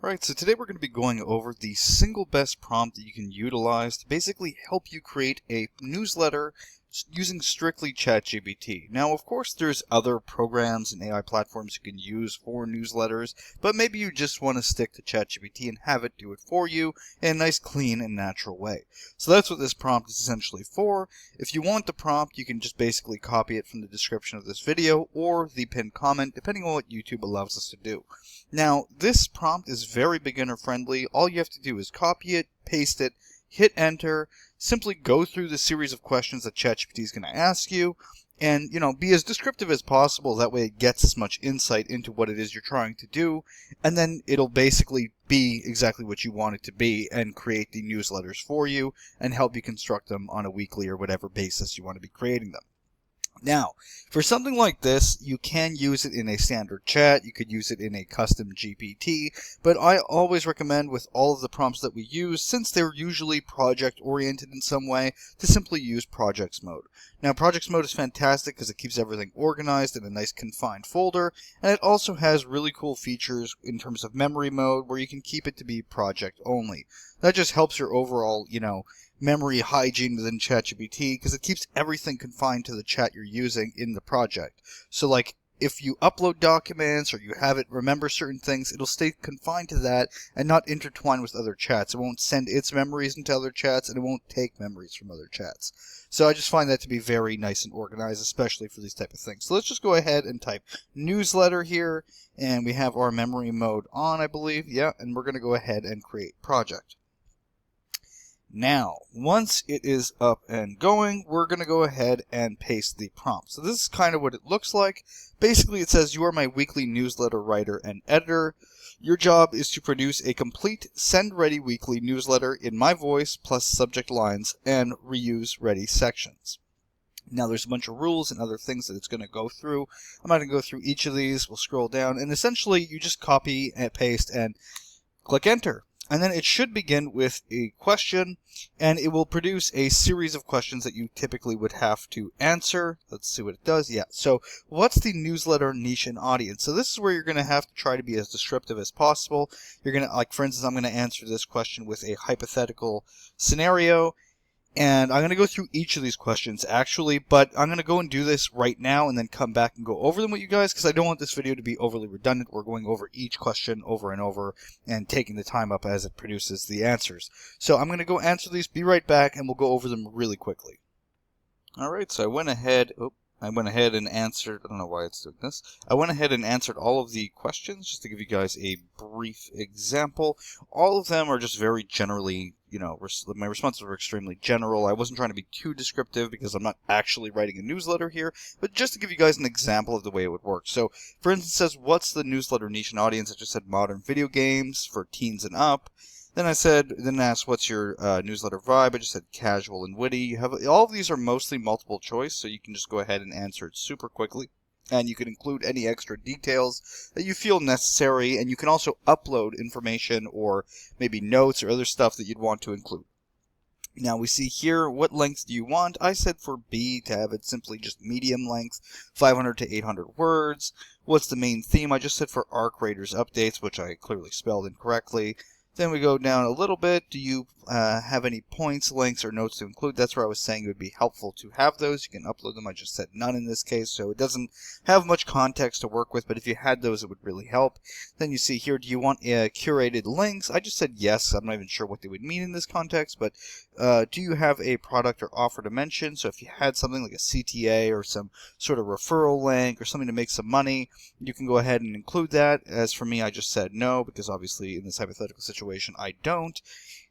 Alright, so today we're going to be going over the single best prompt that you can utilize to basically help you create a newsletter using strictly ChatGPT. Now, of course, there's other programs and AI platforms you can use for newsletters, but maybe you just want to stick to ChatGPT and have it do it for you in a nice, clean, and natural way. So that's what this prompt is essentially for. If you want the prompt, you can just basically copy it from the description of this video or the pinned comment, depending on what YouTube allows us to do. Now, this prompt is very beginner friendly. All you have to do is copy it, paste it, hit enter, simply go through the series of questions that ChatGPT is going to ask you, and be as descriptive as possible. That way it gets as much insight into what it is you're trying to do, and then it'll basically be exactly what you want it to be and create the newsletters for you and help you construct them on a weekly or whatever basis you want to be creating them. Now, for something like this, you can use it in a standard chat, you could use it in a custom GPT, but I always recommend with all of the prompts that we use, since they're usually project-oriented in some way, to simply use projects mode. Now, projects mode is fantastic because it keeps everything organized in a nice confined folder, and it also has really cool features in terms of memory mode where you can keep it to be project only. That just helps your overall, memory hygiene within ChatGPT because it keeps everything confined to the chat you're using in the project. So like if you upload documents or you have it remember certain things, it'll stay confined to that and not intertwine with other chats. It won't send its memories into other chats and it won't take memories from other chats. So I just find that to be very nice and organized, especially for these type of things. So let's just go ahead and type newsletter here, and we have our memory mode on, I believe. Yeah, and we're going to go ahead and create project. Now, once it is up and going, we're going to go ahead and paste the prompt. So this is kind of what it looks like. Basically, it says, you are my weekly newsletter writer and editor. Your job is to produce a complete send-ready weekly newsletter in my voice plus subject lines and reuse-ready sections. Now, there's a bunch of rules and other things that it's going to go through. I'm not going to go through each of these. We'll scroll down, and essentially, you just copy and paste and click enter. And then it should begin with a question, and it will produce a series of questions that you typically would have to answer. Let's see what it does. Yeah, so what's the newsletter niche and audience? So this is where you're going to have to try to be as descriptive as possible. You're going to, like for instance, I'm going to answer this question with a hypothetical scenario. And I'm going to go through each of these questions, actually, but I'm going to go and do this right now and then come back and go over them with you guys because I don't want this video to be overly redundant. We're going over each question over and over and taking the time up as it produces the answers. So I'm going to go answer these, be right back, and we'll go over them really quickly. Alright, so I went ahead and answered, I don't know why it's doing this. I went ahead and answered all of the questions just to give you guys a brief example. All of them are just very generally, my responses were extremely general. I wasn't trying to be too descriptive because I'm not actually writing a newsletter here, but just to give you guys an example of the way it would work. So, for instance, it says, what's the newsletter niche and audience? I just said modern video games for teens and up. Then asked, what's your newsletter vibe? I just said casual and witty. All of these are mostly multiple choice, so you can just go ahead and answer it super quickly. And you can include any extra details that you feel necessary, and you can also upload information or maybe notes or other stuff that you'd want to include. Now we see here, what length do you want? I said for B to have it simply just medium length, 500 to 800 words. What's the main theme? I just said for ARC Raiders updates, which I clearly spelled incorrectly. Then we go down a little bit. Do you have any points, links, or notes to include? That's where I was saying it would be helpful to have those. You can upload them. I just said none in this case, so it doesn't have much context to work with, but if you had those, it would really help. Then you see here, do you want curated links? I just said yes. I'm not even sure what they would mean in this context, but do you have a product or offer to mention? So if you had something like a CTA or some sort of referral link or something to make some money, you can go ahead and include that. As for me, I just said no, because obviously in this hypothetical situation, I don't.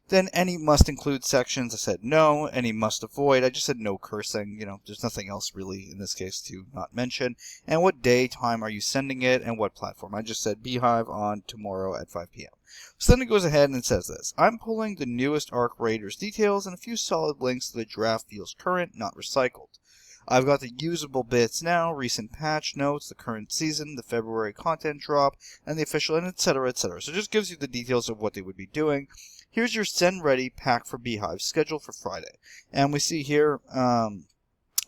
Then any must include sections, I said no. Any must avoid, I just said no cursing. There's nothing else really in this case to not mention. And what day, time are you sending it, and what platform? I just said Beehive on tomorrow at 5 p.m. So then it goes ahead and it says this. I'm pulling the newest ARC Raiders details and a few solid links so the draft feels current, not recycled. I've got the usable bits now, recent patch notes, the current season, the February content drop, and the official, and etc., etc. So it just gives you the details of what they would be doing. Here's your send ready pack for Beehive, scheduled for Friday. And we see here,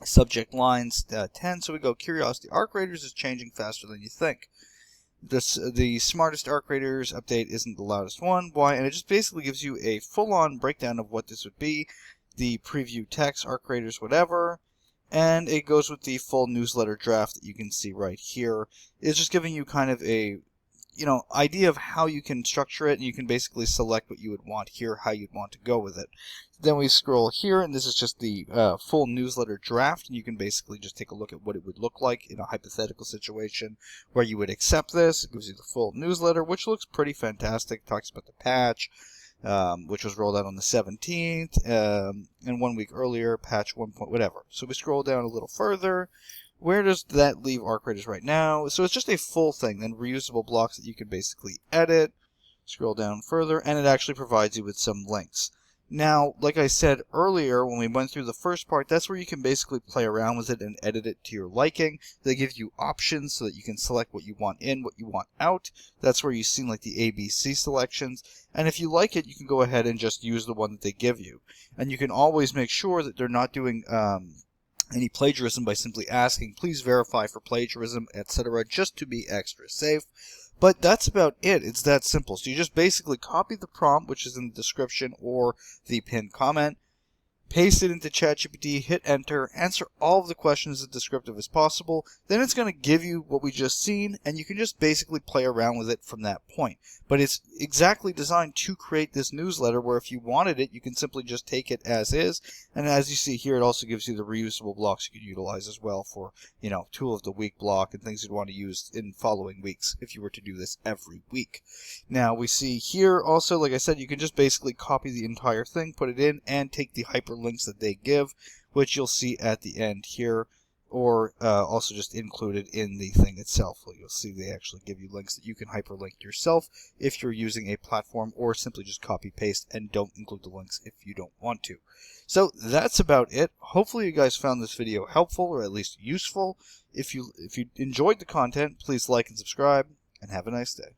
subject lines 10, so we go, curiosity, ARC Raiders is changing faster than you think. the smartest art creators update isn't the loudest one. Why? And it just basically gives you a full-on breakdown of what this would be, the preview text, art creators, whatever, and it goes with the full newsletter draft that you can see right here. It's just giving you kind of a idea of how you can structure it, and you can basically select what you would want here, how you'd want to go with it. Then we scroll here, and this is just the full newsletter draft, and you can basically just take a look at what it would look like in a hypothetical situation where you would accept this. It gives you the full newsletter, which looks pretty fantastic. It talks about the patch, which was rolled out on the 17th, and 1 week earlier, patch 1. Whatever. So we scroll down a little further. Where does that leave art creators right now? So it's just a full thing, then reusable blocks that you can basically edit. Scroll down further, and it actually provides you with some links. Now, like I said earlier, when we went through the first part, that's where you can basically play around with it and edit it to your liking. They give you options so that you can select what you want in, what you want out. That's where you've seen like the ABC selections. And if you like it, you can go ahead and just use the one that they give you. And you can always make sure that they're not doing any plagiarism by simply asking, please verify for plagiarism, etc., just to be extra safe. But that's about it. It's that simple. So you just basically copy the prompt, which is in the description or the pinned comment, paste it into ChatGPT, hit enter, answer all of the questions as descriptive as possible. Then it's going to give you what we just seen, and you can just basically play around with it from that point. But it's exactly designed to create this newsletter where if you wanted it, you can simply just take it as is. And as you see here, it also gives you the reusable blocks you can utilize as well for, tool of the week block and things you'd want to use in following weeks if you were to do this every week. Now we see here also, like I said, you can just basically copy the entire thing, put it in, and take the hyperlinks that they give, which you'll see at the end here, or also just included in the thing itself. You'll see they actually give you links that you can hyperlink yourself if you're using a platform, or simply just copy paste and don't include the links if you don't want to. So that's about it. Hopefully you guys found this video helpful, or at least useful. If you enjoyed the content, please like and subscribe, and have a nice day.